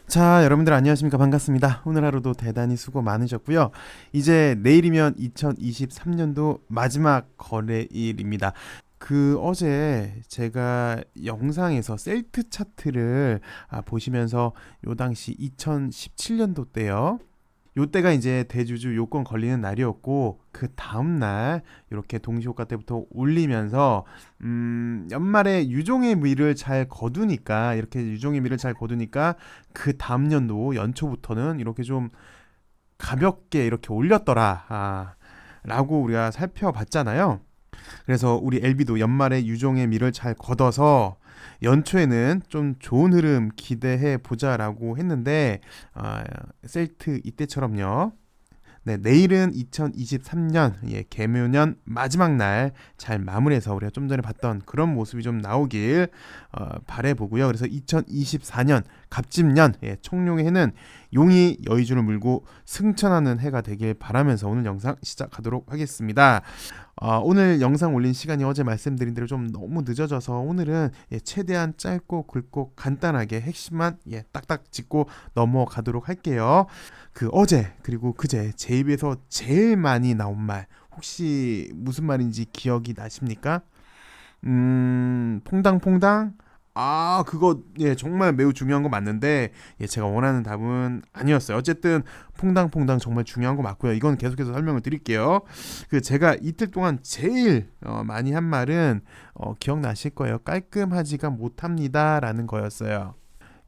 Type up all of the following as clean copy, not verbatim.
자, 여러분들 안녕하십니까? 반갑습니다. 오늘 하루도 대단히 수고 많으셨고요. 이제 내일이면 2023년도 마지막 거래일입니다. 어제 제가 영상에서 셀트 차트를 보시면서 요 당시 2017년도 때요. 요때가 이제 대주주 요건 걸리는 날이었고 그 다음날 이렇게 동시효과 때부터 올리면서 연말에 유종의 미를 잘 거두니까 이렇게 유종의 미를 잘 거두니까 그 다음 년도 연초부터는 이렇게 좀 가볍게 이렇게 올렸더라 라고 우리가 살펴봤잖아요. 그래서 우리 LB도 연말에 유종의 미를 잘 걷어서 연초에는 좀 좋은 흐름 기대해 보자라고 했는데 셀트 이때처럼요. 네, 내일은 2023년 개묘년 마지막 날 잘 마무리해서 우리가 좀 전에 봤던 그런 모습이 좀 나오길 바래보고요. 그래서 2024년 갑진년 청룡의 해는 용이 여의주를 물고 승천하는 해가 되길 바라면서 오늘 영상 시작하도록 하겠습니다. 오늘 영상 올린 시간이 어제 말씀드린 대로 좀 너무 늦어져서 오늘은 최대한 짧고 굵고 간단하게 핵심만 딱딱 짚고 넘어가도록 할게요. 어제 그리고 그제 제 입에서 제일 많이 나온 말 혹시 무슨 말인지 기억이 나십니까? 퐁당퐁당. 그거 정말 매우 중요한 거 맞는데 제가 원하는 답은 아니었어요. 어쨌든 퐁당퐁당 정말 중요한 거 맞고요. 이건 계속해서 설명을 드릴게요. 제가 이틀 동안 제일 많이 한 말은 기억나실 거예요. 깔끔하지가 못합니다라는 거였어요.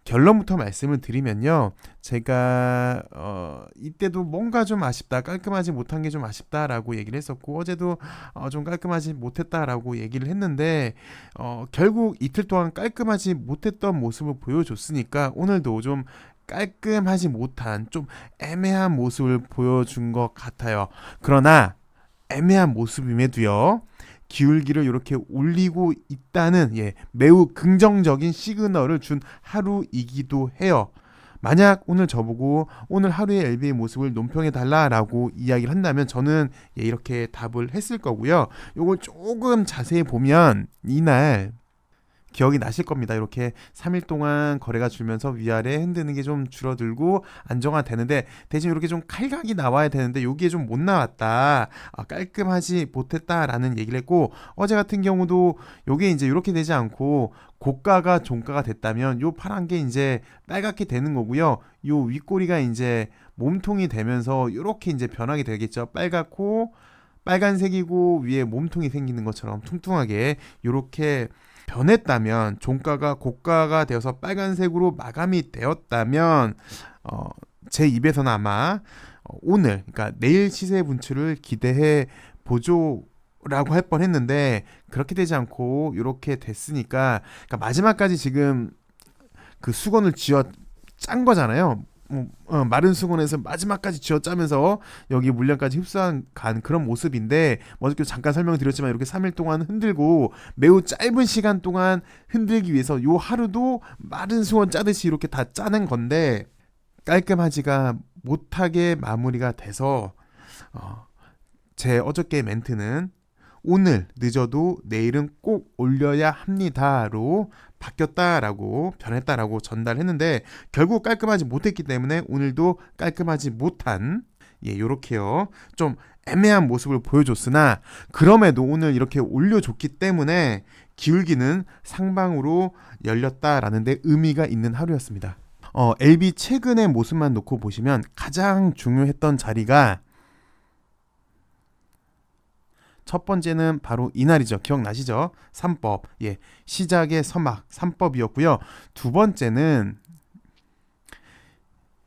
결론부터 말씀을 드리면요. 제가 이때도 뭔가 좀 아쉽다, 깔끔하지 못한 게 좀 아쉽다라고 얘기를 했었고 어제도 좀 깔끔하지 못했다라고 얘기를 했는데 결국 이틀 동안 깔끔하지 못했던 모습을 보여줬으니까 오늘도 좀 깔끔하지 못한 좀 애매한 모습을 보여준 것 같아요. 그러나 애매한 모습임에도요. 기울기를 이렇게 올리고 있다는 매우 긍정적인 시그널을 준 하루이기도 해요. 만약 오늘 저보고 오늘 하루의 LB의 모습을 논평해 달라라고 이야기를 한다면 저는 이렇게 답을 했을 거고요. 요걸 조금 자세히 보면 이날 기억이 나실 겁니다. 이렇게 3일 동안 거래가 줄면서 위아래 흔드는 게 좀 줄어들고 안정화되는데 대신 이렇게 좀 칼각이 나와야 되는데 여기에 좀 못 나왔다. 깔끔하지 못했다라는 얘기를 했고 어제 같은 경우도 요게 이제 이렇게 되지 않고 고가가 종가가 됐다면 요 파란 게 이제 빨갛게 되는 거고요. 요 윗꼬리가 이제 몸통이 되면서 이렇게 이제 변하게 되겠죠. 빨갛고 빨간색이고 위에 몸통이 생기는 것처럼 퉁퉁하게 이렇게 변했다면 종가가 고가가 되어서 빨간색으로 마감이 되었다면 제 입에서는 아마 오늘 그러니까 내일 시세 분출을 기대해 보죠라고 할 뻔했는데 그렇게 되지 않고 이렇게 됐으니까 그러니까 마지막까지 지금 수건을 쥐어 짠 거잖아요. 마른 수건에서 마지막까지 쥐어짜면서 여기 물량까지 흡수한 간 그런 모습인데 어저께 잠깐 설명드렸지만 이렇게 3일 동안 흔들고 매우 짧은 시간 동안 흔들기 위해서 요 하루도 마른 수건 짜듯이 이렇게 다 짜는 건데 깔끔하지가 못하게 마무리가 돼서 제 어저께 멘트는 오늘 늦어도 내일은 꼭 올려야 합니다로 바뀌었다라고 변했다라고 전달했는데 결국 깔끔하지 못했기 때문에 오늘도 깔끔하지 못한 요렇게요 좀 애매한 모습을 보여줬으나 그럼에도 오늘 이렇게 올려줬기 때문에 기울기는 상방으로 열렸다라는 데 의미가 있는 하루였습니다. LB 최근의 모습만 놓고 보시면 가장 중요했던 자리가 첫 번째는 바로 이날이죠. 기억나시죠? 3법. 시작의 서막 3법이었고요. 두 번째는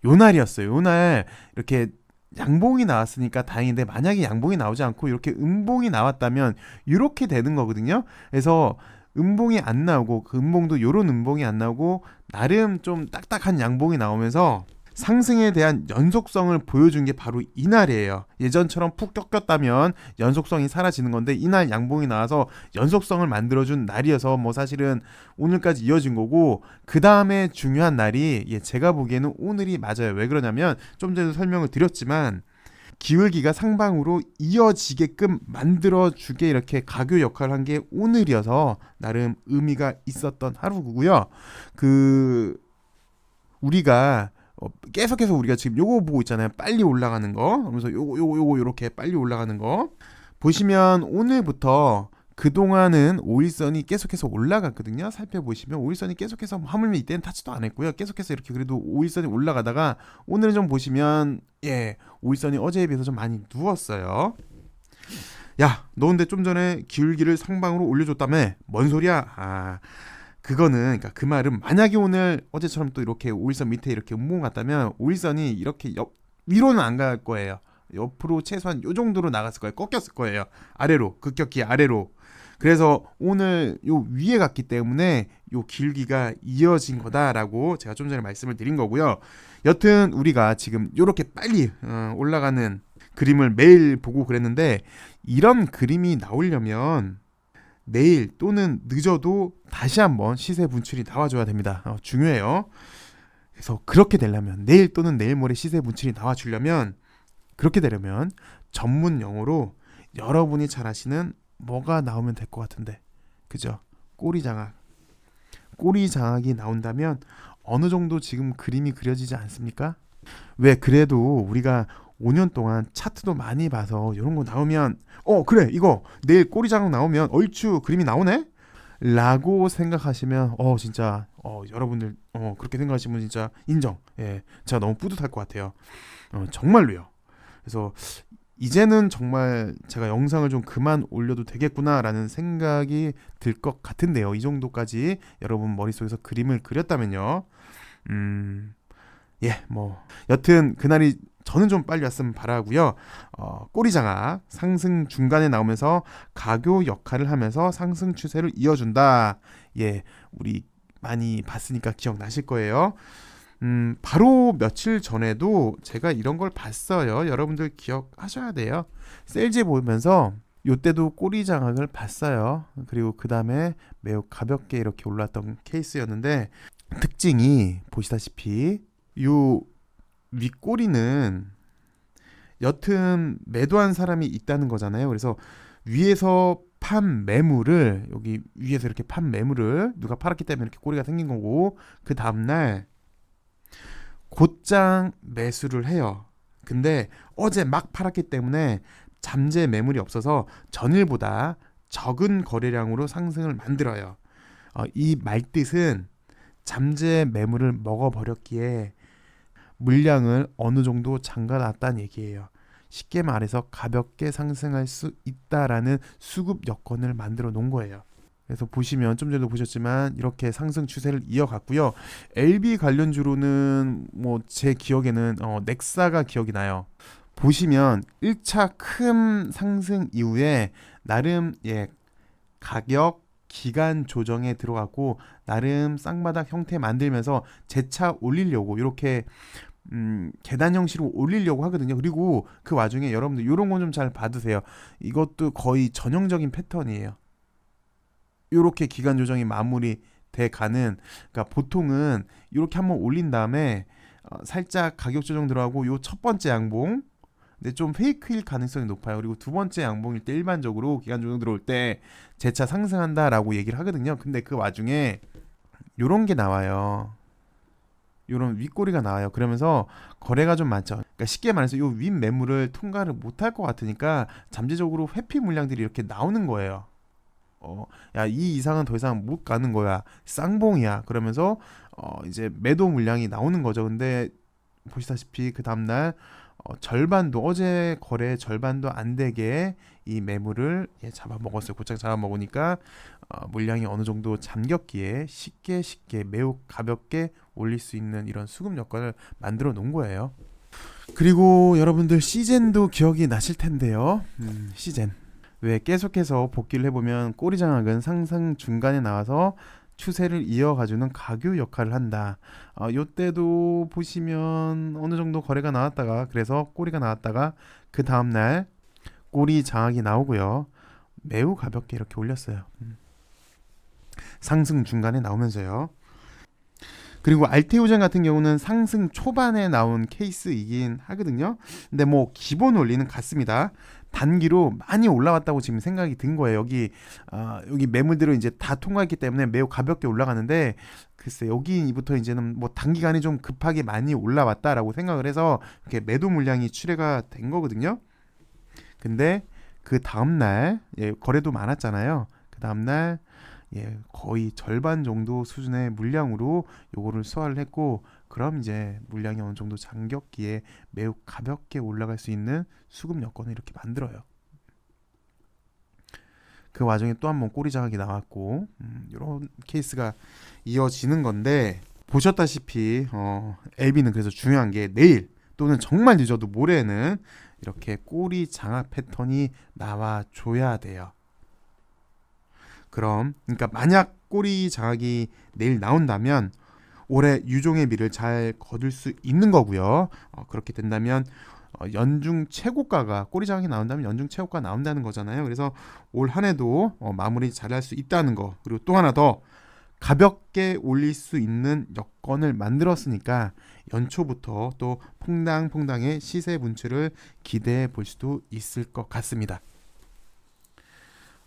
요 날이었어요. 요 날 이렇게 양봉이 나왔으니까 다행인데 만약에 양봉이 나오지 않고 이렇게 음봉이 나왔다면 이렇게 되는 거거든요. 그래서 음봉이 안 나오고 그 음봉도 요런 음봉이 안 나오고 나름 좀 딱딱한 양봉이 나오면서 상승에 대한 연속성을 보여준 게 바로 이날이에요. 예전처럼 푹 꺾였다면 연속성이 사라지는 건데 이날 양봉이 나와서 연속성을 만들어준 날이어서 사실은 오늘까지 이어진 거고 그 다음에 중요한 날이 제가 보기에는 오늘이 맞아요. 왜 그러냐면 좀 전에 설명을 드렸지만 기울기가 상방으로 이어지게끔 만들어주게 이렇게 가교 역할을 한 게 오늘이어서 나름 의미가 있었던 하루고요. 우리가 계속해서 우리가 지금 요거 보고 있잖아요. 빨리 올라가는 거. 그러면서 요거 요렇게 빨리 올라가는 거. 보시면 오늘부터 그동안은 오일선이 계속해서 올라갔거든요. 살펴보시면 오일선이 계속해서 하물며 이때는 타치도 안 했고요. 계속해서 이렇게 그래도 오일선이 올라가다가 오늘은 좀 보시면 오일선이 어제에 비해서 좀 많이 누웠어요. 야, 너 근데 좀 전에 기울기를 상방으로 올려줬다며? 뭔 소리야? 그거는, 그러니까 그 말은 만약에 오늘 어제처럼 또 이렇게 오일선 밑에 이렇게 운봉 갔다면 오일선이 이렇게 위로는 안 갈 거예요. 옆으로 최소한 요 정도로 나갔을 거예요. 꺾였을 거예요. 아래로, 급격히 아래로. 그래서 오늘 요 위에 갔기 때문에 요 길기가 이어진 거다라고 제가 좀 전에 말씀을 드린 거고요. 여튼 우리가 지금 요렇게 빨리 올라가는 그림을 매일 보고 그랬는데 이런 그림이 나오려면 내일 또는 늦어도 다시 한번 시세 분출이 나와줘야 됩니다. 중요해요. 그래서 그렇게 되려면 내일 또는 내일 모레 시세 분출이 나와주려면 그렇게 되려면 전문 용어로 여러분이 잘 아시는 뭐가 나오면 될 것 같은데, 그죠? 꼬리장악. 꼬리장악이 나온다면 어느 정도 지금 그림이 그려지지 않습니까? 왜 그래도 우리가 5년 동안 차트도 많이 봐서 이런 거 나오면 그래 이거 내일 꼬리장악 나오면 얼추 그림이 나오네? 라고 생각하시면 진짜 여러분들 그렇게 생각하시면 진짜 인정. 제가 너무 뿌듯할 것 같아요. 정말로요. 그래서 이제는 정말 제가 영상을 좀 그만 올려도 되겠구나라는 생각이 들 것 같은데요. 이 정도까지 여러분 머릿속에서 그림을 그렸다면요. 여튼 그날이 저는 좀 빨리 왔으면 바라고요. 꼬리장악 상승 중간에 나오면서 가교 역할을 하면서 상승 추세를 이어준다. 우리 많이 봤으니까 기억나실 거예요. 바로 며칠 전에도 제가 이런 걸 봤어요. 여러분들 기억하셔야 돼요. 셀지 보면서 요때도 꼬리장악을 봤어요. 그리고 그 다음에 매우 가볍게 이렇게 올랐던 케이스였는데 특징이 보시다시피 요 윗꼬리는 여튼 매도한 사람이 있다는 거잖아요. 그래서 위에서 판 매물을 여기 위에서 이렇게 판 매물을 누가 팔았기 때문에 이렇게 꼬리가 생긴 거고 그 다음날 곧장 매수를 해요. 근데 어제 막 팔았기 때문에 잠재 매물이 없어서 전일보다 적은 거래량으로 상승을 만들어요. 이 말뜻은 잠재 매물을 먹어버렸기에 물량을 어느 정도 잠가놨다는 얘기예요. 쉽게 말해서 가볍게 상승할 수 있다라는 수급 여건을 만들어 놓은 거예요. 그래서 보시면 좀 전에도 보셨지만 이렇게 상승 추세를 이어갔고요. LB 관련주로는 제 기억에는 넥사가 기억이 나요. 보시면 1차 큰 상승 이후에 나름 가격 기간 조정에 들어갔고 나름 쌍바닥 형태 만들면서 재차 올리려고 이렇게 계단 형식으로 올리려고 하거든요. 그리고 그 와중에 여러분들 이런 건 좀 잘 봐두세요. 이것도 거의 전형적인 패턴이에요. 이렇게 기간 조정이 마무리 돼 가는, 그러니까 보통은 이렇게 한번 올린 다음에 살짝 가격 조정 들어가고 요 첫 번째 양봉 근데 좀 페이크일 가능성이 높아요. 그리고 두 번째 양봉일 때 일반적으로 기간 조정 들어올 때 재차 상승한다라고 얘기를 하거든요. 근데 그 와중에 요런 게 나와요. 요런 윗꼬리가 나와요. 그러면서 거래가 좀 많죠. 그러니까 쉽게 말해서 요 윗 매물을 통과를 못할 것 같으니까 잠재적으로 회피 물량들이 이렇게 나오는 거예요. 야, 이 이상은 더 이상 못 가는 거야. 쌍봉이야. 그러면서 이제 매도 물량이 나오는 거죠. 근데 보시다시피 그 다음날 절반도 어제 거래 절반도 안 되게 이 매물을 잡아먹었어요. 곧장 잡아먹으니까 물량이 어느 정도 잠겼기에 쉽게 매우 가볍게 올릴 수 있는 이런 수급 여건을 만들어 놓은 거예요. 그리고 여러분들 시젠도 기억이 나실 텐데요. 시젠. 왜 계속해서 복귀를 해보면 꼬리장악은 상승 중간에 나와서 추세를 이어가주는 가교 역할을 한다. 요때도 보시면 어느 정도 거래가 나왔다가 그래서 꼬리가 나왔다가 그 다음날 꼬리 장악이 나오고요. 매우 가볍게 이렇게 올렸어요. 상승 중간에 나오면서요. 그리고 알테오젠 같은 경우는 상승 초반에 나온 케이스이긴 하거든요. 근데 기본 원리는 같습니다. 단기로 많이 올라왔다고 지금 생각이 든 거예요. 여기 매물들을 이제 다 통과했기 때문에 매우 가볍게 올라가는데 글쎄 여기부터 이제는 뭐 단기간에 좀 급하게 많이 올라왔다라고 생각을 해서 이렇게 매도 물량이 출회가 된 거거든요. 근데 그 다음날 거래도 많았잖아요. 그 다음날 거의 절반 정도 수준의 물량으로 요거를 소화를 했고, 그럼 이제 물량이 어느 정도 잠겼기에 매우 가볍게 올라갈 수 있는 수급 여건을 이렇게 만들어요. 그 와중에 또 한 번 꼬리 자각이 나왔고, 이런 케이스가 이어지는 건데, 보셨다시피 LB는 그래서 중요한 게 내일 또는 정말 늦어도 모레는 이렇게 꼬리 장악 패턴이 나와줘야 돼요. 그러니까 만약 꼬리 장악이 내일 나온다면 올해 유종의 미를 잘 거둘 수 있는 거고요. 그렇게 된다면 연중 최고가가, 꼬리 장악이 나온다면 연중 최고가 나온다는 거잖아요. 그래서 올 한 해도 마무리 잘할 수 있다는 거, 그리고 또 하나 더 가볍게 올릴 수 있는 여건을 만들었으니까 연초부터 또 퐁당퐁당의 시세 분출을 기대해 볼 수도 있을 것 같습니다.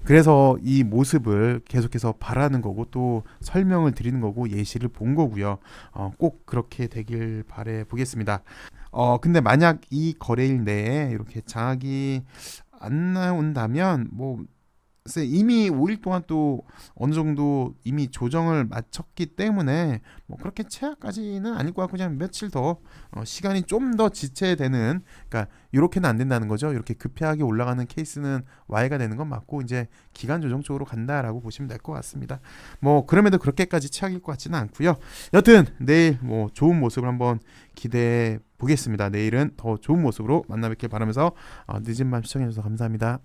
그래서 이 모습을 계속해서 바라는 거고, 또 설명을 드리는 거고, 예시를 본 거고요. 꼭 그렇게 되길 바래 보겠습니다. 근데 만약 이 거래일 내에 이렇게 장악이 안 나온다면 글쎄 이미 5일 동안 또 어느 정도 이미 조정을 마쳤기 때문에 그렇게 최악까지는 아닐 것 같고, 그냥 며칠 더 시간이 좀 더 지체되는, 그러니까 이렇게는 안 된다는 거죠. 이렇게 급하게 올라가는 케이스는 와해가 되는 건 맞고, 이제 기간 조정 쪽으로 간다라고 보시면 될 것 같습니다. 그럼에도 그렇게까지 최악일 것 같지는 않고요. 여튼 내일 좋은 모습을 한번 기대해 보겠습니다. 내일은 더 좋은 모습으로 만나 뵙길 바라면서 늦은 밤 시청해 주셔서 감사합니다.